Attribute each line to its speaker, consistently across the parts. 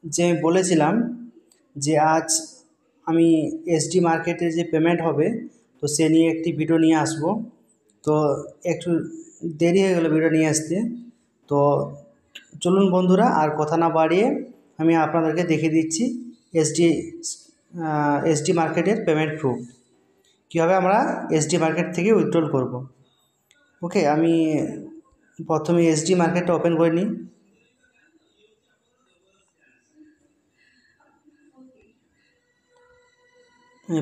Speaker 1: যে আমি বলেছিলাম যে আজ আমি এসডি মার্কেটে যে পেমেন্ট হবে তো সে নিয়ে একটি ভিডিও নিয়ে আসব। তো একটু দেরি হয়ে গেল ভিডিও নিয়ে আসতে। তো চলুন বন্ধুরা, আর কথা না বাড়িয়ে আমি আপনাদেরকে দেখিয়ে দিচ্ছি এসডি এসডি মার্কেটের পেমেন্ট প্রুফ কীভাবে আমরা এসডি মার্কেট থেকে উইথড্রল করব। ওকে, আমি প্রথমে এসডি মার্কেটটা ওপেন করে নিই।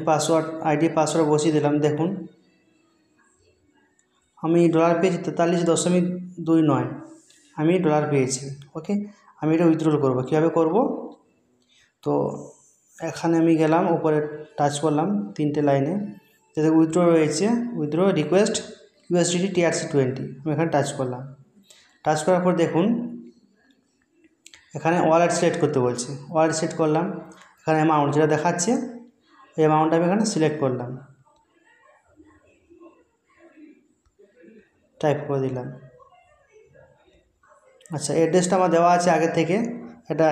Speaker 1: পাসওয়ার্ড আইডি পাসওয়ার্ড বসিয়ে দিলাম। দেখুন আমি ডলার পেয়েছি 43.29, আমি ডলার পেয়েছি। ওকে, আমি এটা উইথড্রল করব। কীভাবে করব? তো এখানে আমি গেলাম, উপরে টাচ করলাম 3টে লাইনে, যাতে উইথড্র রয়েছে, উইথড্র রিকোয়েস্ট USDT TRC20, আমি এখানে টাচ করলাম। টাচ করার পর দেখুন এখানে ওয়ালেট সিলেক্ট করতে বলছে, ওয়ালেট সিলেক্ট করলাম। এখানে অ্যামাউন্ট যেটা দেখাচ্ছে এই অ্যামাউন্টটা আমি এখানে সিলেক্ট করলাম, টাইপ করে দিলাম। আচ্ছা, অ্যাড্রেসটা আমার দেওয়া আছে আগে থেকে, এটা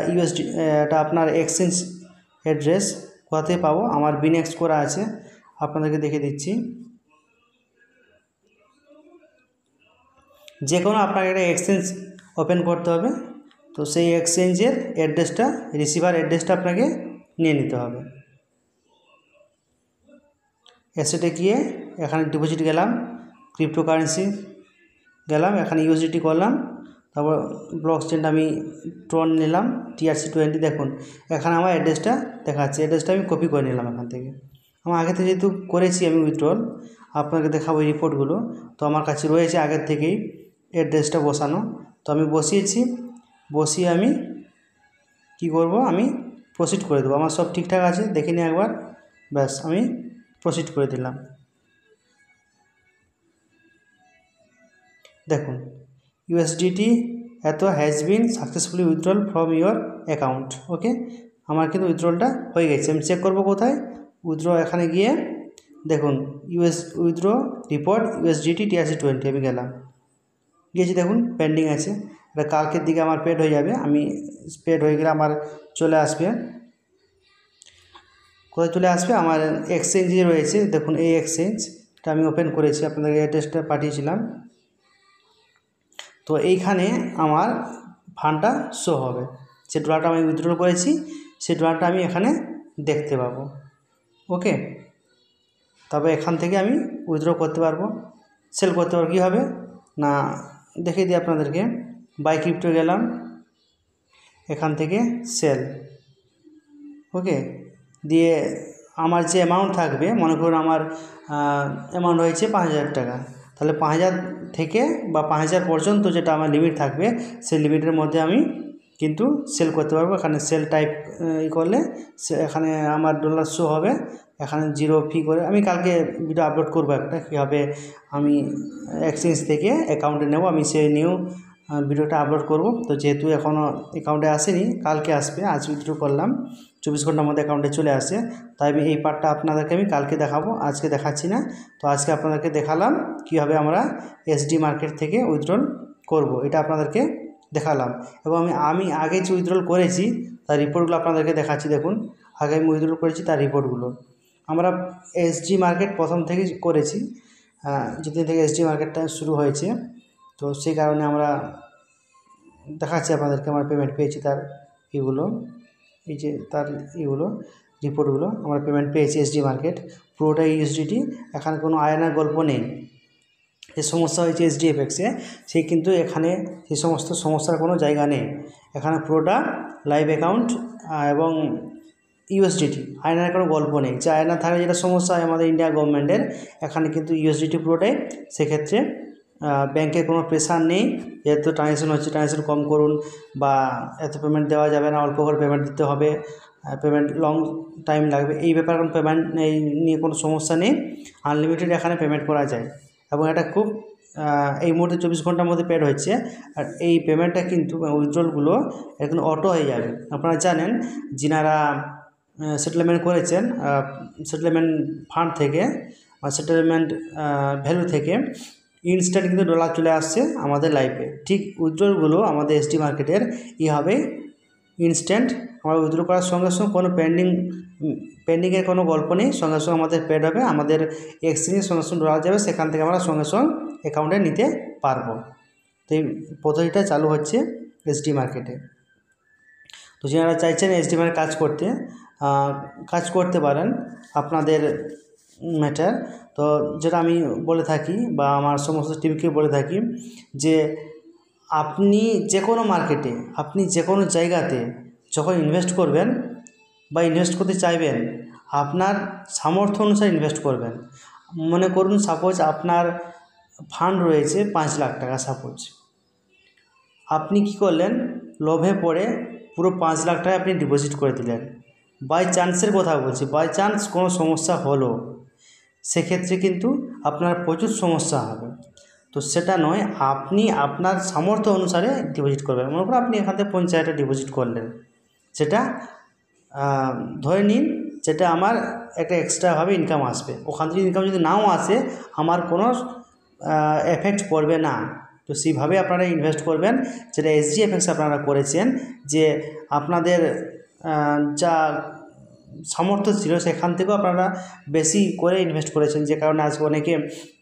Speaker 1: এটা আপনার এক্সচেঞ্জ অ্যাড্রেস। কোথা থেকে পাবো? আমার বিনেক্স করা আছে, আপনাদেরকে দেখে দিচ্ছি। যে কোনো আপনাকে একটা এক্সচেঞ্জ ওপেন করতে হবে, তো সেই এক্সচেঞ্জের অ্যাড্রেসটা, রিসিভার অ্যাড্রেসটা আপনাকে নিয়ে নিতে হবে। অ্যাসেটে গিয়ে এখানে ডিপোজিট গেলাম, ক্রিপ্টোকারেন্সি গেলাম, এখানে USDT করলাম, তারপর ব্লক চেইন আমি ট্রন নিলাম TRC20। দেখুন এখানে আমার অ্যাড্রেসটা দেখাচ্ছে, অ্যাড্রেসটা আমি কপি করে নিলাম এখান থেকে। আমার আগে থেকে যেহেতু করেছি আমি উইথড্রল, আপনাকে দেখাবো এই রিপোর্টগুলো। তো আমার কাছে রয়েছে আগের থেকেই অ্যাড্রেসটা বসানো, তো আমি বসিয়েছি। বসিয়ে আমি কি করব, আমি প্রসিড করে দেবো। আমার সব ঠিকঠাক আছে, দেখে নিই একবার। ব্যাস, আমি প্রসিড করে দিলাম। দেখুন USDT এত has been successfully withdrawal from your account. Okay, আমার কিন্তু উইথড্রলটা হয়ে গেছে। আমি চেক করব কোথায়, উইথড্র এখানে গিয়ে দেখুন উইথড্র রিপোর্ট USDT TRC20, আমি গেলাম, গিয়েছি, দেখুন পেন্ডিং আছে। এটা কালকের দিকে আমার পেড হয়ে যাবে। আমি পেড হয়ে গেলে আমার চলে আসবে, কোথায় চলে আসবে, আমার এক্সচেঞ্জে রয়েছে। দেখুন এই এক্সচেঞ্জটা আমি ওপেন করেছি, আপনাদের অ্যাড্রেসটা পাঠিয়েছিলাম। তো এইখানে আমার ফান্ডটা শো হবে, যে ডলারটা আমি উইথড্রল করেছি সেই ডলারটা আমি এখানে দেখতে পাবো। ওকে, তবে এখান থেকে আমি উইথড্র করতে পারবো, সেল করতে পারবো। কীভাবে না দেখিয়ে দিই আপনাদেরকে। বাই ক্রিপ্টো গেলাম, এখান থেকে সেল। ওকে, দিয়ে আমার যে অ্যামাউন্ট থাকবে, মনে করুন আমার অ্যামাউন্ট হয়েছে 5000 টাকা, তাহলে 5000 থেকে বা 5000 পর্যন্ত যেটা আমার লিমিট থাকবে সেই লিমিটের মধ্যে আমি কিন্তু সেল করতে পারবো। এখানে সেল টাইপ করলে এখানে আমার ডলার শো হবে, এখানে 0 ফি করে। আমি কালকে ভিডিও আপলোড করবো একটা, কীভাবে আমি এক্সচেঞ্জ থেকে অ্যাকাউন্টে নেব, আমি সেই নিয়েও ভিডিওটা আপলোড করব। তো যেহেতু এখনও অ্যাকাউন্টে আসেনি, কালকে আসবে, আজ উইথড্র করলাম, 24 ঘন্টার মধ্যে অ্যাকাউন্টে চলে আসে। তাই আমি এই পার্টটা আপনাদেরকে আমি কালকে দেখাবো, আজকে দেখাচ্ছি না। তো আজকে আপনাদেরকে দেখালাম কীভাবে আমরা এসডি মার্কেট থেকে উইথড্রল করব, এটা আপনাদেরকে দেখালাম। এবং আমি আগে যে উইথড্রল করেছি তার রিপোর্টগুলো আপনাদেরকে দেখাচ্ছি। দেখুন আগে আমি উইথড্রল করেছি তার রিপোর্টগুলো। আমরা এসডি মার্কেট প্রথম থেকেই করেছি, যেদিন থেকে এসডি মার্কেটটা শুরু হয়েছে, তো সেই কারণে আমরা দেখাচ্ছি আপনাদেরকে আমার পেমেন্ট পেয়েছি তার এগুলো, এই যে তার এগুলো রিপোর্টগুলো, আমরা পেমেন্ট পেয়েছি এসডি মার্কেট, পুরোটাই USDT। এখানে কোনো আয়নার গল্প নেই। যে সমস্যা হয়েছে SDFX-এ, সেই কিন্তু এখানে সেই সমস্ত সমস্যার কোনো জায়গা নেই। এখানে পুরোটা লাইভ অ্যাকাউন্ট এবং USDT, আয়নার কোনো গল্প নেই। যে আয়না থাকে যেটা সমস্যা হয় আমাদের ইন্ডিয়া গভর্নমেন্টের, এখানে কিন্তু USDT পুরোটাই। সেক্ষেত্রে ব্যাংকের কোনো প্রেশার নেই, যেহেতু ট্রানজ্যাকশন হচ্ছে ট্রানজ্যাকশন কম করুন, বা এত পেমেন্ট দেওয়া যাবে না, অল্প করে পেমেন্ট দিতে হবে, পেমেন্ট লং টাইম লাগবে, এই ব্যাপারে কোনো পেমেন্ট এই নিয়ে কোনো সমস্যা নেই। আনলিমিটেড এখানে পেমেন্ট করা যায়, এবং এটা খুব এই মুহূর্তে 24 ঘন্টার মধ্যে পেড হচ্ছে। আর এই পেমেন্টটা কিন্তু উইথড্রলগুলো এখন অটো হয়ে যাবে। আপনারা জানেন যিনারা সেটেলমেন্ট করেছেন সেটেলমেন্ট ফান্ড থেকে বা সেটেলমেন্ট ভ্যালু থেকে, ইনস্ট্যান্ট কিন্তু ডলার চলে আসছে আমাদের লাইফে। ঠিক উইথড্রলগুলো আমাদের এসডি মার্কেটের এইভাবে ইনস্ট্যান্ট, আমরা উইথড্র করার সঙ্গে সঙ্গে কোনো পেন্ডিংয়ের কোনো গল্প নেই, সঙ্গে সঙ্গে আমাদের পেড হবে, আমাদের এক্সচেঞ্জের সঙ্গে সঙ্গে ডলার যাবে, সেখান থেকে আমরা সঙ্গে সঙ্গে অ্যাকাউন্টে নিতে পারবো। তো এই পদ্ধতিটা চালু হচ্ছে এসডি মার্কেটে। তো যারা চাইছেন এসডি মার্কেট কাজ করতে পারেন, আপনাদের ম্যাটার। তো যেটা আমি বলে থাকি বা আমার সমস্ত টিমকে বলে থাকি যে আপনি যে কোনো মার্কেটে, আপনি যে কোনো জায়গাতে যখন ইনভেস্ট করবেন বা ইনভেস্ট করতে চাইবেন, আপনার সামর্থ্য অনুসারে ইনভেস্ট করবেন। মনে করুন সাপোজ আপনার ফান্ড রয়েছে 5 লাখ টাকা, সাপোজ আপনি কি করলেন, লোভে পড়ে পুরো 5 লাখ টাকা আপনি ডিপোজিট করে দিলেন। বাই চান্সের কথা বলছি, বাই চান্স কোনো সমস্যা হলো, সেক্ষেত্রে কিন্তু আপনার প্রচুর সমস্যা হবে। তো সেটা নয়, আপনি আপনার সামর্থ্য অনুসারে ডিপোজিট করবেন। মনে করুন আপনি এখান থেকে 50 টাকা ডিপোজিট করলেন, সেটা ধরে নিন যেটা আমার একটা এক্সট্রাভাবে ইনকাম আসবে। ওখান থেকে ইনকাম যদি নাও আসে, আমার কোনো এফেক্ট পড়বে না। তো সেইভাবে আপনারা ইনভেস্ট করবেন, যেটা এসজিএফএক্স আপনারা করেছেন, যে আপনাদের যা সামর্থ্য ছিল সেখান থেকেও আপনারা বেশি করে ইনভেস্ট করেছেন, যে কারণে আজকে অনেকে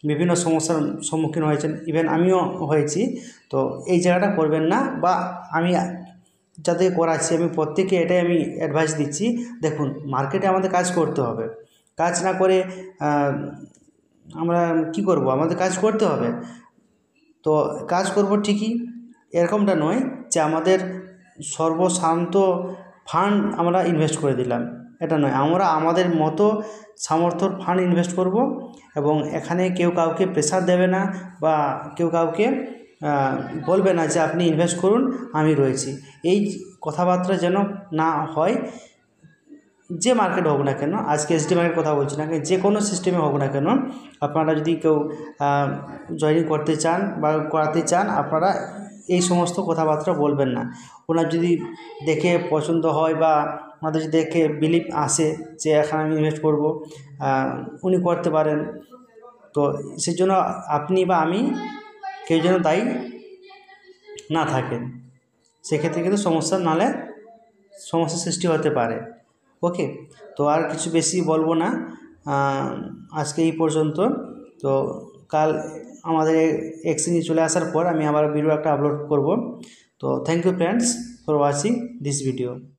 Speaker 1: বিভিন্ন সমস্যার সম্মুখীন হয়েছেন, ইভেন আমিও হয়েছি। তো এই জায়গাটা করবেন না, বা আমি যাদের করাচ্ছি আমি প্রত্যেকে এটাই আমি অ্যাডভাইস দিচ্ছি। দেখুন, মার্কেটে আমাদের কাজ করতে হবে, কাজ না করে আমরা কি করব, আমাদের কাজ করতে হবে। তো কাজ করব ঠিকই, এরকমটা নয় যে আমাদের সর্বশান্ত ফান্ড আমরা ইনভেস্ট করে দিলাম, এটা নয়। আমরা আমাদের মতো সামর্থ্যর ফান্ড ইনভেস্ট করব, এবং এখানে কেউ কাউকে প্রেশার দেবে না, বা কেউ কাউকে বলবে না যে আপনি ইনভেস্ট করুন আমি রয়েছি। এই কথাবার্তা যেন না হয়। যে মার্কেট হোক না কেন, আজকে এসডি মার্কেট কথা বলছি না, যে কোনো সিস্টেমে হোক না কেন, আপনারা যদি কেউ জয়েনিং করতে চান বা করাতে চান, আপনারা এই সমস্ত কথাবার্তা বলবেন না। ওনার যদি দেখে পছন্দ হয় বা ওনাদের যদি দেখে বিলিভ আসে যে এখানে আমি ইনভেস্ট করব, উনি করতে পারেন। তো সেই জন্য আপনি বা আমি কেউ যেন দায়ী না থাকেন, সেক্ষেত্রে কিন্তু সমস্যার সৃষ্টি হতে পারে। ওকে, তো আর কিছু বেশি বলবো না, আজকে এই পর্যন্ত। তো কাল আমাদের এক্সচেঞ্জে চলে আসার পর আমি আবার ভিডিও একটা আপলোড করব। তো thank you friends for watching this video.